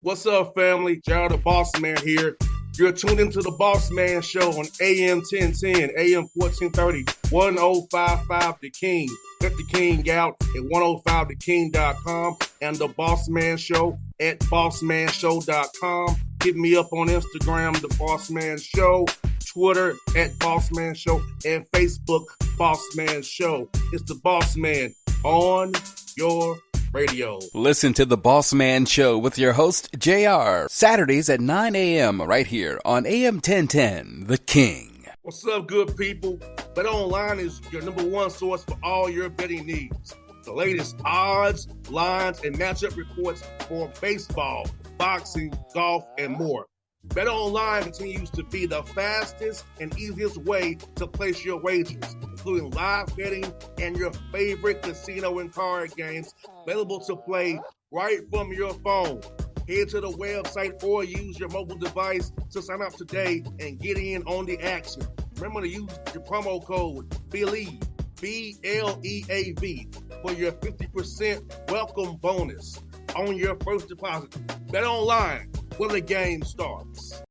What's up, family? Jared the Bossman here. You're tuned into the Bossman Show on AM 1010, AM 1430, 1055 The King. Let the King out at 105theking.com and the Bossman Show at bossmanshow.com. Hit me up on Instagram, The Bossman Show, Twitter at Bossman Show, and Facebook, Bossman Show. It's the Bossman on your radio. Listen to the Bossman Show with your host, JR, Saturdays at 9 a.m. right here on AM 1010, The King. What's up, good people? BetOnline is your number one source for all your betting needs. The latest odds, lines, and matchup reports for baseball, boxing, golf, and more. BetOnline continues to be the fastest and easiest way to place your wagers, including live betting and your favorite casino and card games available to play right from your phone. Head to the website or use your mobile device to sign up today and get in on the action. Remember to use your promo code BELIEVE, BLEAV, for your 50% welcome bonus on your first deposit. BetOnline, where the game starts.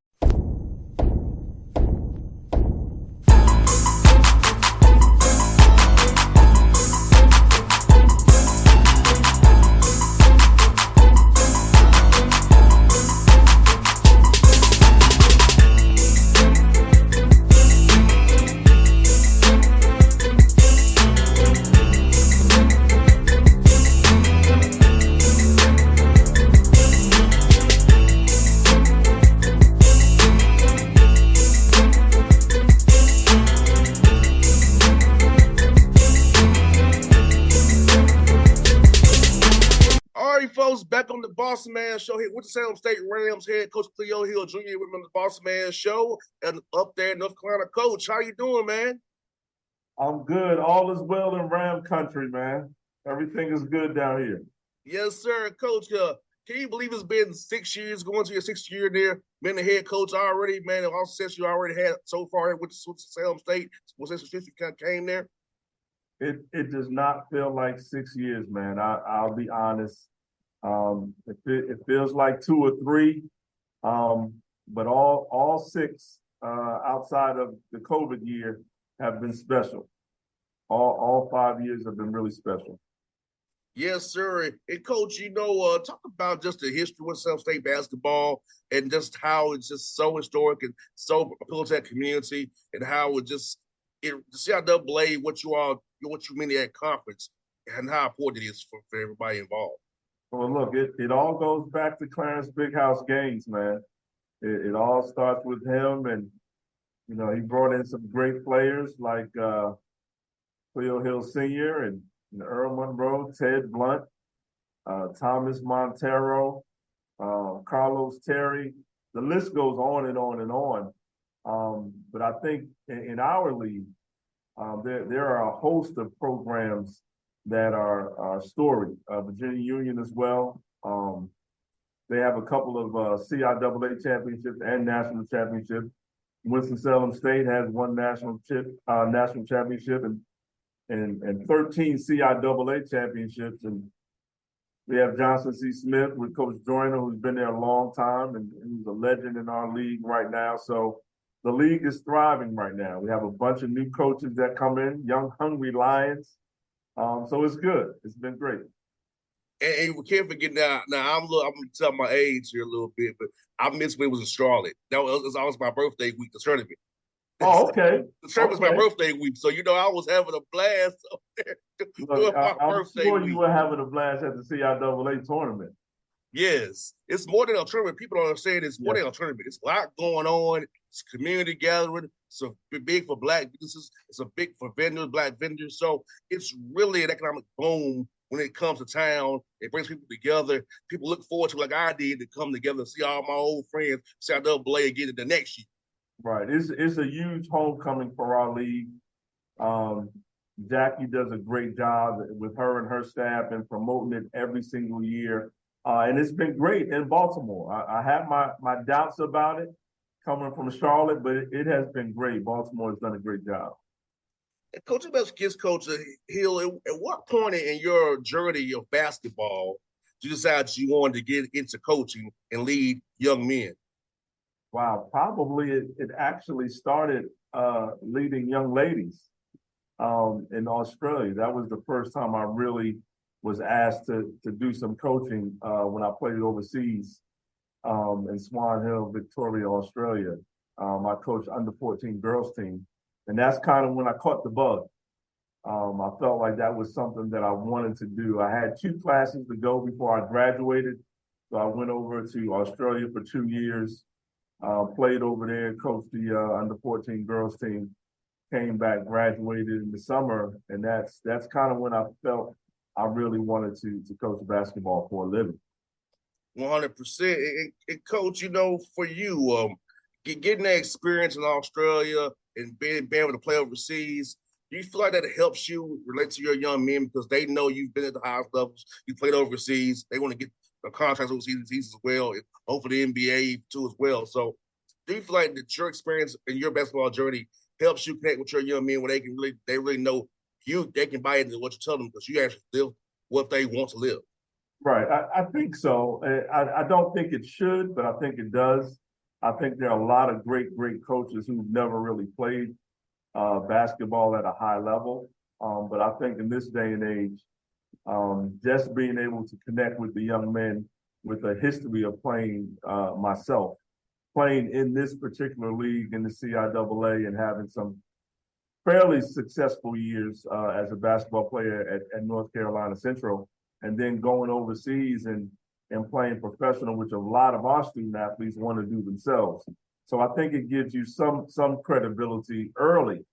Back on the Bossman Show here with the Salem State Rams head coach Cleo Hill Jr. with me on the Bossman Show and up there in North Carolina. Coach, how you doing, man? I'm good. All is well in Ram country, man. Everything is good down here. Yes, sir. Coach, can you believe it's been 6 years, going to your sixth year there, been the head coach already, man, and all success you already had so far with Salem State, since you came there? It does not feel like 6 years, man. I'll be honest. It feels like 2 or 3, but all 6 outside of the COVID year have been special. All 5 years have been really special. Yes, sir. And Coach, talk about just the history with Salem State basketball and just how it's just so historic and so appealing to that community, and how the CIAA, what you mean at conference, and how important it is for everybody involved. Well, look, it all goes back to Clarence Big House Gaines, man. It all starts with him, and he brought in some great players like Cleo Hill Sr. and Earl Monroe, Ted Blunt, Thomas Montero, Carlos Terry. The list goes on and on and on. But I think in our league, there are a host of programs that are storied. Virginia Union as well. They have a couple of CIAA championships and national championships. Winston-Salem State has one national championship and 13 CIAA championships. And we have Johnson C. Smith with Coach Joyner, who's been there a long time and who's a legend in our league right now. So the league is thriving right now. We have a bunch of new coaches that come in, young, hungry Lions. So it's good. It's been great. And we can't forget now. I'm going to tell my age here a little bit, but I missed when it was in Charlotte. That was always my birthday week, the tournament. Oh, okay. The tournament was my birthday week, so I was having a blast up there. Look, I'm sure you were having a blast at the CIAA tournament. Yes, it's more than a tournament. People don't understand it's more than a tournament. It's a lot going on. It's a community gathering. It's a big for Black businesses. It's a big for vendors, Black vendors. So it's really an economic boom when it comes to town. It brings people together. People look forward to, like I did, to come together and see all my old friends, see our double-A again the next year. Right. It's a huge homecoming for our league. Jackie does a great job with her and her staff in promoting it every single year. And it's been great in Baltimore. I have my doubts about it coming from Charlotte, but it has been great. Baltimore has done a great job. Coach, best kids coach Hill, at what point in your journey of basketball you decided you wanted to get into coaching and lead young men? Wow, probably it actually started leading young ladies in Australia. That was the first time I really was asked to do some coaching when I played overseas in Swan Hill, Victoria, Australia. I coached under 14 girls team, and that's kind of when I caught the bug. I felt like that was something that I wanted to do. I had 2 classes to go before I graduated, so I went over to Australia for 2 years, played over there, coached the under 14 girls team, came back, graduated in the summer, and that's kind of when I felt I really wanted to coach basketball for a living. 100%. And coach, for you, getting that experience in Australia and being able to play overseas, do you feel like that helps you relate to your young men because they know you've been at the highest levels, you played overseas, they want to get the contracts overseas as well, and hopefully the NBA too as well. So do you feel like that your experience in your basketball journey helps you connect with your young men where they really know you, they can buy into what you tell them because you actually live what they want to live? Right. I think so. I don't think it should, but I think it does. I think there are a lot of great coaches who've never really played basketball at a high level. But I think in this day and age, just being able to connect with the young men with a history of playing myself, playing in this particular league in the CIAA and having some fairly successful years as a basketball player at North Carolina Central, and then going overseas and playing professional, which a lot of our student athletes want to do themselves. So I think it gives you some credibility early,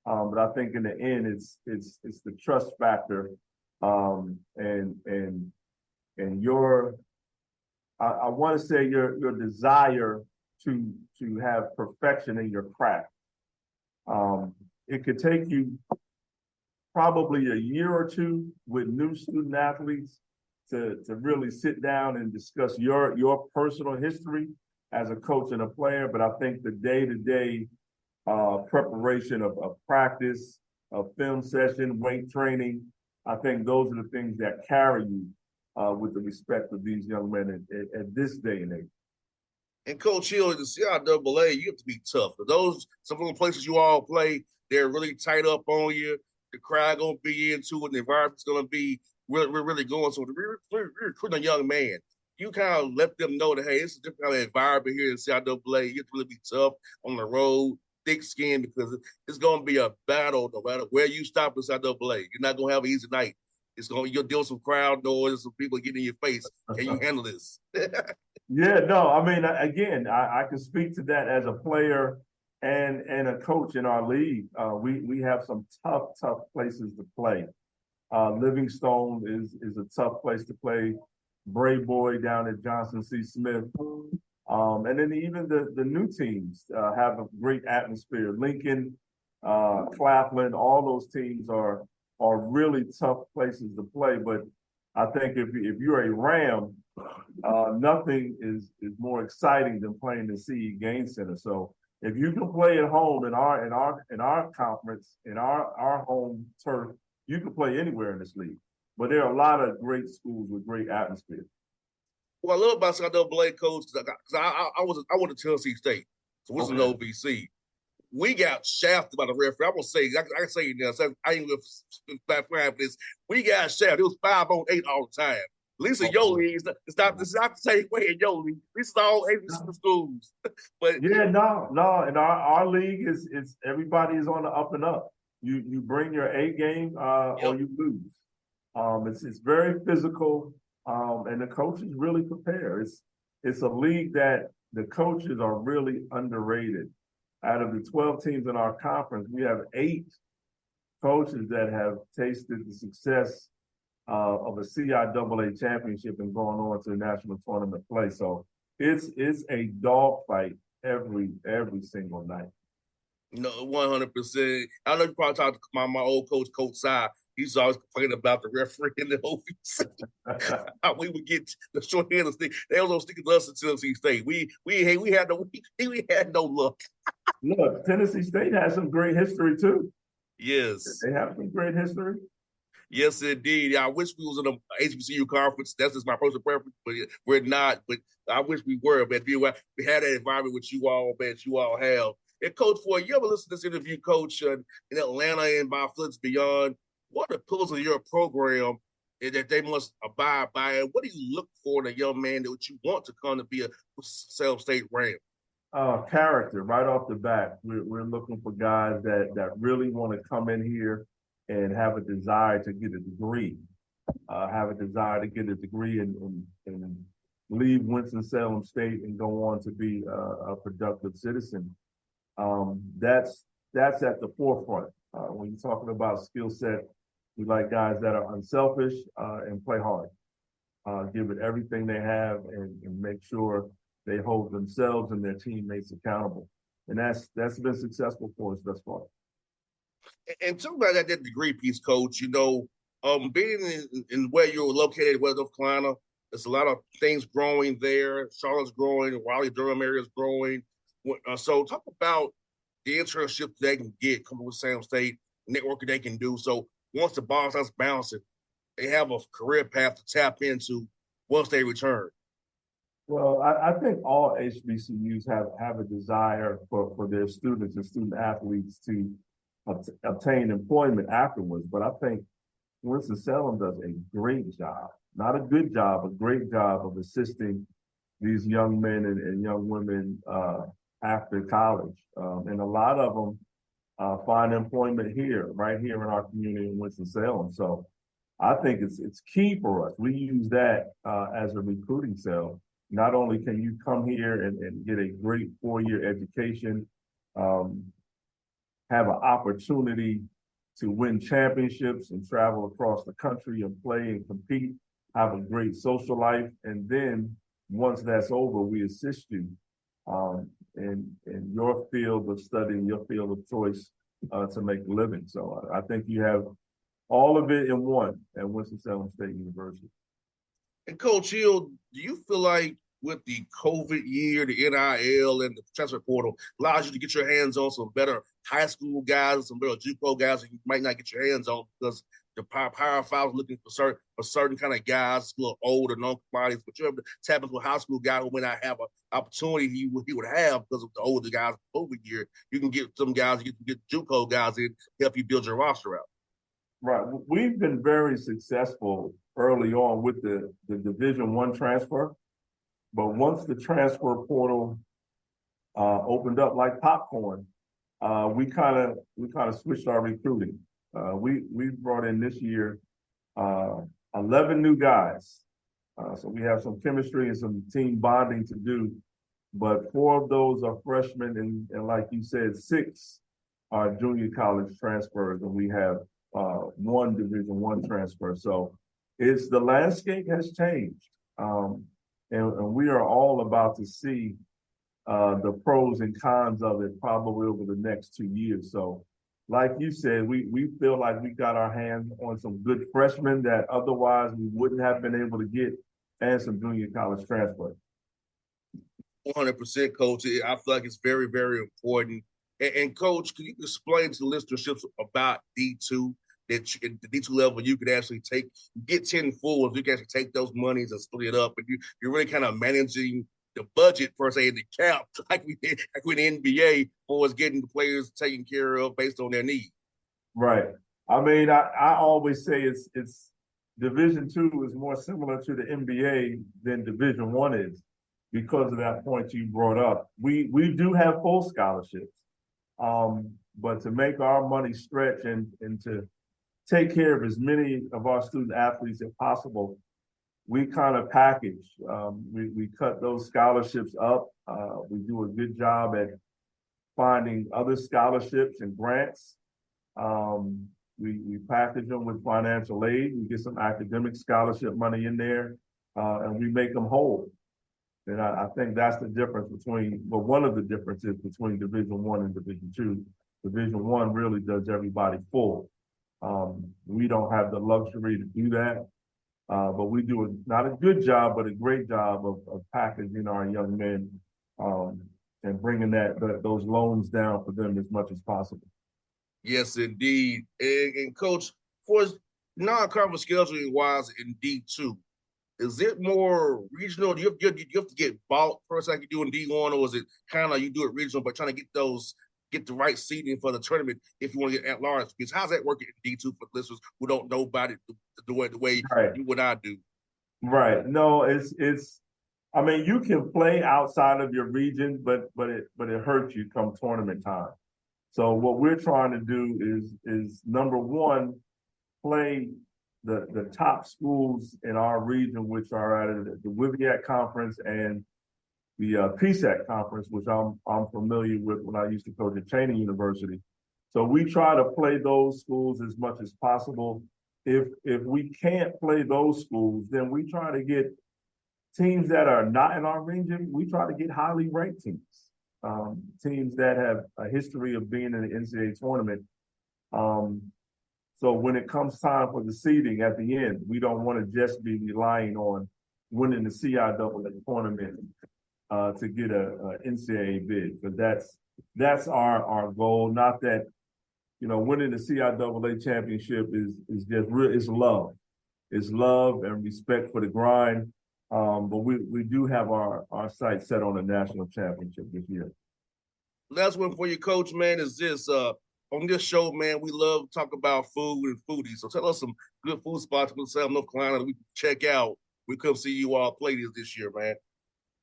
but I think in the end, it's the trust factor, and your I want to say your desire to have perfection in your craft. It could take you probably a year or two with new student athletes to really sit down and discuss your personal history as a coach and a player. But I think the day-to-day preparation of practice, of film session, weight training, I think those are the things that carry you with the respect of these young men at this day and age. And Coach Hill, in the CIAA, you have to be tough. Some of the places you all play, they're really tight up on you. The crowd gonna be into it. The environment's gonna be really going. So we're recruiting a young man. You kind of let them know that, hey, it's a different kind of environment here in CIAA. You have to really be tough on the road, thick skin, because it's gonna be a battle no matter where you stop in CIAA. You're not gonna have an easy night. You'll deal with some crowd noise, some people getting in your face. Can you handle this? Yeah, no, I mean, again, I can speak to that as a player and a coach in our league. We have some tough places to play. Livingstone is a tough place to play. Brave Boy down at Johnson C. Smith. And then even the new teams have a great atmosphere. Lincoln, Claflin, all those teams are really tough places to play. But I think if you're a Ram, nothing is more exciting than playing the CE Game Center. So if you can play at home in our conference, in our home turf, you can play anywhere in this league. But there are a lot of great schools with great atmosphere. Well, I love about CIAA, coach, because I went to Tennessee State, so this is an OVC. We got shafted by the referee. I'm gonna say, I can say it now. So I ain't gonna back for this. We got shafted. It was 5-on-8 all the time. At least in your league, it's not the same way in your league. This is all 8 schools. But yeah, no. In our league is everybody is on the up and up. You bring your A game or you lose. It's very physical, and the coaches really prepare. It's a league that the coaches are really underrated. Out of the 12 teams in our conference, we have 8 coaches that have tasted the success of a CIAA championship and going on to the national tournament play. So it's a dogfight every single night. No, 100%. I know you probably talked to my old coach, Coach Si. He's always complaining about the referee in the OVC. We would get the short end of stick. They was on sticking us in Tennessee State. We had no luck. Look, Tennessee State has some great history too. Yes, they have some great history. Yes, indeed. I wish we was in a HBCU conference. That's just my personal preference, but we're not. But I wish we were, man. We had that environment with you all, man. You all have. And Coach Ford, you ever listen to this interview, Coach, in Atlanta and by Floods Beyond? What are the pillars of your program that they must abide by? And what do you look for in a young man that you want to come to be a Salem State Ram? Character right off the bat. We're looking for guys that really want to come in here and have a desire to get a degree, and leave Winston-Salem State and go on to be a productive citizen. That's at the forefront. When you're talking about skill set, we like guys that are unselfish and play hard, give it everything they have, and make sure they hold themselves and their teammates accountable. And that's been successful for us thus far. And talk about that degree piece, Coach. Being in where you're located, West North Carolina, there's a lot of things growing there. Charlotte's growing, Raleigh-Durham area is growing. So talk about the internship they can get coming with Salem State, networking they can do. So once the ball starts bouncing, they have a career path to tap into once they return. Well, I think all HBCUs have a desire for their students and student athletes to obtain employment afterwards. But I think Winston-Salem does a great job, not a good job, a great job of assisting these young men and young women after college. And a lot of them find employment right here in our community in Winston-Salem. So I think it's key for us. We use that as a recruiting cell. Not only can you come here and get a great 4-year education, have an opportunity to win championships and travel across the country and play and compete, have a great social life, and then once that's over, we assist you in your field of study, your field of choice to make a living. So I think you have all of it in one at Winston-Salem State University. And Coach Hill, do you feel like with the COVID year, the NIL, and the transfer portal allows you to get your hands on some better high school guys, some better JUCO guys that you might not get your hands on because the Power Five is looking for certain kind of guys, a little older, non-commodities, but you're able to tap into a high school guy who may not have an opportunity he would have because of the older guys over year. You can get some guys, you can get JUCO guys in, help you build your roster out. Right. We've been very successful early on with the Division I transfer. But once the transfer portal opened up like popcorn, we kind of switched our recruiting. We brought in this year 11 new guys. So we have some chemistry and some team bonding to do. But 4 of those are freshmen, and like you said, 6 are junior college transfers, and we have 1 Division I transfer. So the landscape has changed. And we are all about to see the pros and cons of it probably over the next 2 years. So like you said, we feel like we got our hands on some good freshmen that otherwise we wouldn't have been able to get, and some junior college transfer. 100%, Coach. I feel like it's very, very important. And Coach, can you explain to the listenership about D2? That the D2 level, you could actually get 10 fulls. You can actually take those monies and split it up, and you're really kind of managing the budget per se in the cap, like we did, like with the NBA, for us getting the players taken care of based on their needs. Right. I mean, I always say it's Division II is more similar to the NBA than Division I is because of that point you brought up. We do have full scholarships, but to make our money stretch and to take care of as many of our student athletes as possible, we kind of package. We cut those scholarships up. We do a good job at finding other scholarships and grants. We package them with financial aid. We get some academic scholarship money in there, and we make them whole. And I think that's the difference one of the differences between Division I and Division II. Division I really does everybody full. We don't have the luxury to do that, but we do not a good job, but a great job of packaging our young men and bringing those loans down for them as much as possible. Yes, indeed. And Coach, for Non-conference scheduling wise in D2, is it more regional? Do you have to get bought first like you do in D1, or is it kind of you do it regional but trying to get the right seating for the tournament if you want to get at large? Because how's that working in D2 for listeners who don't know about it the way Right. you and I do? Right. No, it's. I mean, you can play outside of your region, but it hurts you come tournament time. So what we're trying to do is number one, play the top schools in our region, which are at the WIVIAC conference and the PSAC conference, which I'm familiar with when I used to coach at Cheney University. So we try to play those schools as much as possible. If we can't play those schools, then we try to get teams that are not in our region. We try to get highly ranked teams, teams that have a history of being in the NCAA tournament. So when it comes time for the seeding at the end, we don't want to just be relying on winning the CIAA tournament to get a NCAA bid, because that's our goal. Not that, winning the CIAA championship is just real. It's love and respect for the grind. But we do have our sights set on a national championship this year. Last one for you, Coach, man, is this. On this show, man, we love to talk about food and foodies. So tell us some good food spots in South North Carolina that we can check out. We come see you all play this year, man.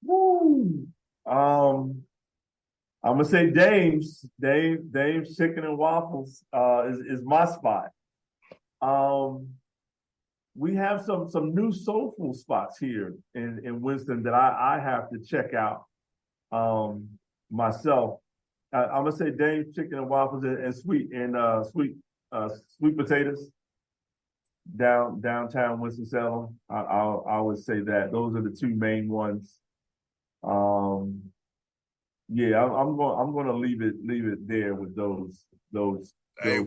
Woo! I'm gonna say Dave's Chicken and Waffles is my spot. We have some new soulful spots here in Winston that I have to check out myself. I'm gonna say Dave's Chicken and Waffles and sweet potatoes downtown Winston-Salem. I would say that those are the two main ones. Yeah, I'm gonna leave it there with those. Hey,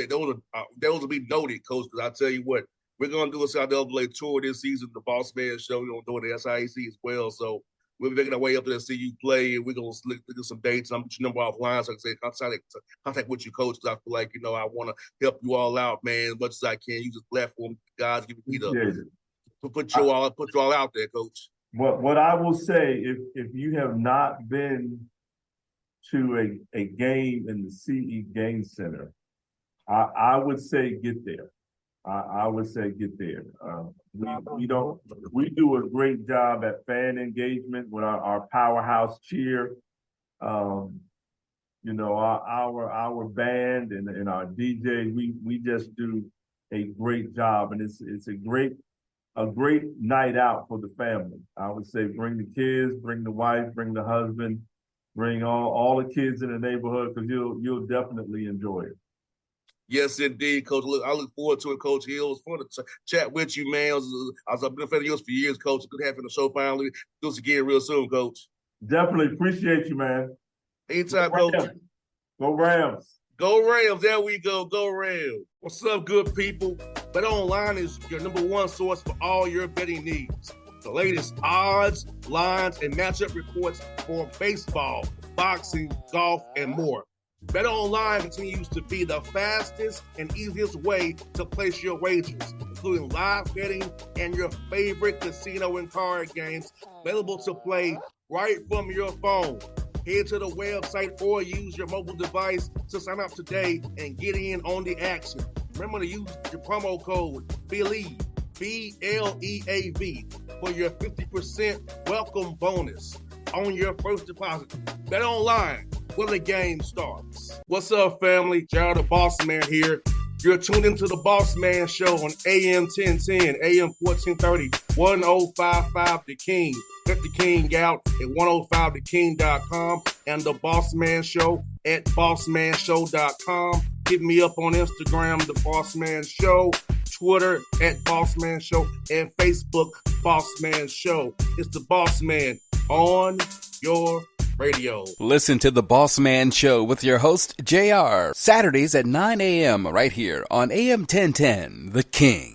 those will be noted, Coach. Because I tell you what, we're gonna do a CIAA tour this season. The Bossman Show. We're gonna do the SIAC as well. So we're making our way up there to see you play, and we're gonna look at some dates. I'm put your number offline so I can say contact with you, Coach. Because I feel like I want to help you all out, man, as much as I can. Use this platform, guys, give me to put you all out there, Coach. What I will say, if you have not been to a game in the CE Game Center, I would say get there. I would say get there. We do a great job at fan engagement with our powerhouse cheer. Our band and our DJ, we just do a great job, and it's a great night out for the family. I would say bring the kids, bring the wife, bring the husband, bring all the kids in the neighborhood, because you'll definitely enjoy it. Yes, indeed, Coach. I look forward to it, Coach Hill. It's fun to chat with you, man. I've been a fan of yours for years, Coach. Good having the show finally. Do this again real soon, Coach. Definitely appreciate you, man. Anytime, Coach. Go Rams. Go Rams. There we go. Go Rams. What's up, good people? BetOnline is your number one source for all your betting needs. The latest odds, lines, and matchup reports for baseball, boxing, golf, and more. BetOnline continues to be the fastest and easiest way to place your wagers, including live betting and your favorite casino and card games available to play right from your phone. Head to the website or use your mobile device to sign up today and get in on the action. Remember to use your promo code BELIEVE, BLEAV, for your 50% welcome bonus on your first deposit. BetOnline, where the game starts. What's up, family? Jared the Bossman here. You're tuned into the Bossman Show on AM 1010, AM 1430, 1055 The King. Check The King out at 105theking.com and the Bossman Show at bossmanshow.com. Hit me up on Instagram, The Bossman Show, Twitter at Bossman Show, and Facebook, Bossman Show. It's the Bossman on your radio. Listen to the Bossman Show with your host, JR, Saturdays at 9 a.m. right here on AM 1010, The King.